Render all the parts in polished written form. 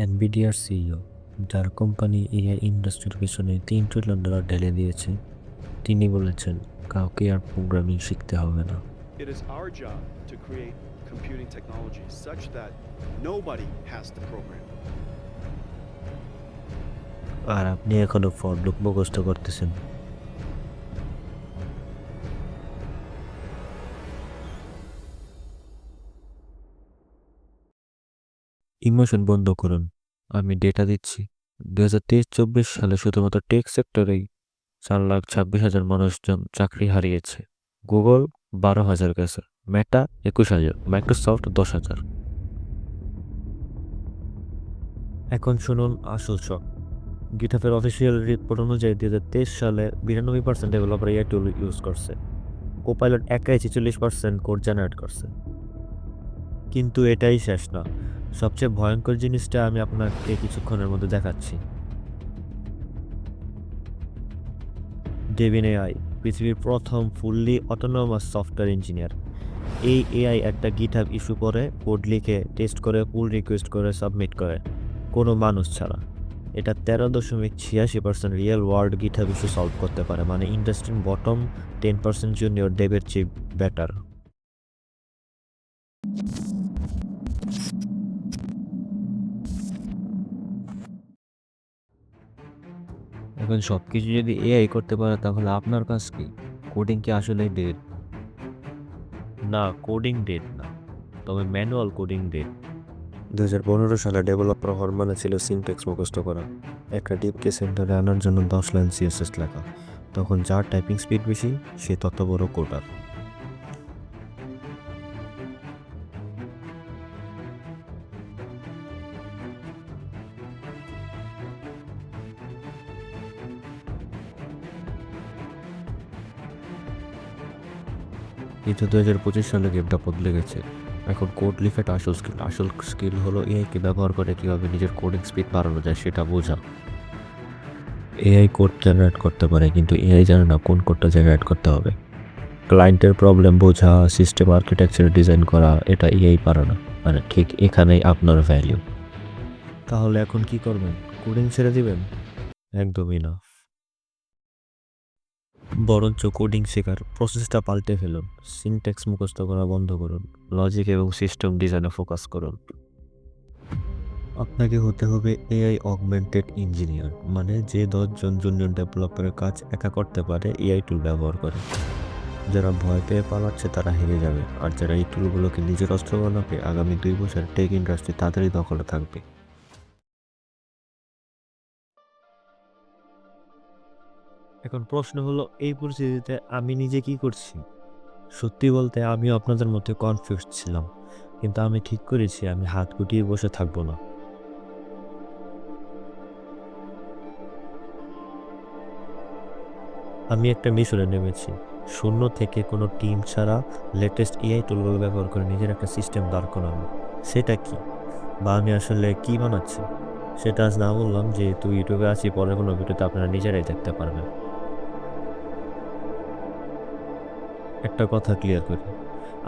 এনভিডিয়ার CEO, যার company AI ইন্ডাস্ট্রির পিছনে $3 ট্রিলিয়ন ঢেলে দিয়েছে, তিনি বলেছেন কাউকে আর প্রোগ্রামিং শিখতে হবে না। It is our job to create computing technology such that nobody has to program. আর আপনি এখনো ফর লুপ মুখস্থ করতেছেন। ইমোশন বন্ধ করুন। আমি ডেটা দিচ্ছি। 2023-24 সালে শুধুমাত্র টেক সেক্টরেই 4,26,000 মানুষজন চাকরি হারিয়েছে। গুগল 12,000 গেছে, মেটা 21,000, মাইক্রোসফট 10,000। এখন শুনুন আসল শখ। গিটহাবের অফিসিয়াল রিপোর্ট অনুযায়ী 2023 সালে 92% ডেভেলপার এআই টুল ইউজ করছে। কোপাইলট একাই 46% কোড জেনারেট করছে। কিন্তু এটাই শেষ না। সবচেয়ে ভয়ঙ্কর জিনিসটা আমি আপনাকে কিছুক্ষণের মধ্যে দেখাচ্ছি। ডেভিন এআই, পৃথিবীর প্রথম ফুললি অটোনোমাস সফটওয়্যার ইঞ্জিনিয়ার। এই এআই একটা গিটহাব ইস্যু করে, কোড লিখে, টেস্ট করে, পুল রিকোয়েস্ট করে, সাবমিট করে, কোনো মানুষ ছাড়া। এটা 13.86% real world GitHub issue solve করতে পারে, মানে ইন্ডাস্ট্রির বটম 10% জুনিয়র ডেভের চেয়ে বেটার। এখন সব কিছু যদি এআই করতে পারে, তাহলে আপনার কাজ কি? কোডিং কি আসলেই ডেড? না, কোডিং ডেড না, তবে ম্যানুয়াল কোডিং ডেড। 2015 সালে ডেভেলপার হওয়ার মানে ছিল সিনট্যাক্স মুখস্থ করা, একটা ডিপকে সেন্টারে আনার জন্য 10 লাইন সিএসএস লেখা। তখন যার টাইপিং স্পিড বেশি, সে তত বড় কোডার। কিন্তু 2025 সালে গেমটা বদলে গেছে। এখন কোড লিখাটা আসল স্কিল হলো এআইকে ব্যবহার করে কীভাবে নিজের কোডিং স্পিড বাড়ানো যায় সেটা বোঝা। এআই কোড জেনারেট করতে পারে, কিন্তু এআই জানে না কোন কোডটা জেনারেট করতে হবে। ক্লায়েন্টের প্রবলেম বোঝা, সিস্টেম আর্কিটেকচার ডিজাইন করা, এটা এআই পারে না। মানে ঠিক এখানেই আপনার ভ্যালিউ। তাহলে এখন কি করবেন? কোডিং ছেড়ে দিবেন? একদমই না। বরঞ্চ কোডিং শেখার প্রসেসটা পাল্টে ফেলুন। সিনট্যাক্স মুখস্থ করা বন্ধ করুন, লজিক এবং সিস্টেম ডিজাইনে ফোকাস করুন। আপনাকে হতে হবে এআই অগমেন্টেড ইঞ্জিনিয়ার, মানে যে 10 জন জুনিয়র ডেভেলপারের কাজ একা করতে পারে এআই টুল ব্যবহার করে। যারা ভয় পেয়ে পালাচ্ছে তারা হেরে যাবে, আর যারা এই টুলগুলোকে নিজের অস্ত্র বানাবে, আগামী 2 বছর টেক ইন্ডাস্ট্রি তাদেরই দখলে থাকবে। এখন প্রশ্ন হলো, এই পরিস্থিতিতে আমি নিজে কি করছি? সত্যি বলতে আমিও আপনাদের মধ্যে কনফিউজ ছিলাম, কিন্তু আমি ঠিক করেছি আমি হাত গুটিয়ে বসে থাকবো না। আমি একটা মিশনে নেমেছি, শূন্য থেকে কোনো টিম ছাড়া লেটেস্ট এআই টুলগুলো ব্যবহার করে নিজের একটা সিস্টেম দাঁড় করানো। সেটা কি, বা আমি আসলে কি বানাচ্ছি, সেটা আজ না বললাম, যেহেতু ইউটিউবে আছি, পরের কোনো ভিডিওতে আপনারা নিজেরাই দেখতে পারবেন। একটা কথা ক্লিয়ার করি,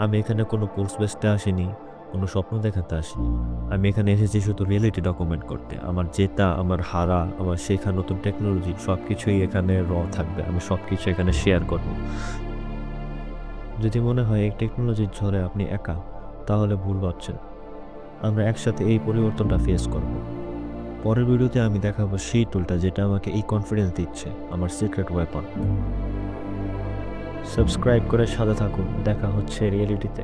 আমি এখানে কোনো কোর্স বেসতে আসিনি, কোনো স্বপ্ন দেখাতে আসিনি। আমি এখানে এসেছি শুধু রিয়েলিটি ডকুমেন্ট করতে। আমার জেতা, আমার হারা, আমার শেখা নতুন টেকনোলজি সব কিছুই এখানে থাকবে। আমি সব কিছু এখানে শেয়ার করব। যদি মনে হয় এই টেকনোলজির ঝড়ে আপনি একা, তাহলে ভুল ভাবছেন। আমরা একসাথে এই পরিবর্তনটা ফেস করব। পরের ভিডিওতে আমি দেখাবো সেই টুলটা যেটা আমাকে এই কনফিডেন্স দিচ্ছে, আমার সিক্রেট ওয়েপন। সাবস্ক্রাইব করে সাথে থাকুন, দেখা হচ্ছে রিয়েলিটিতে।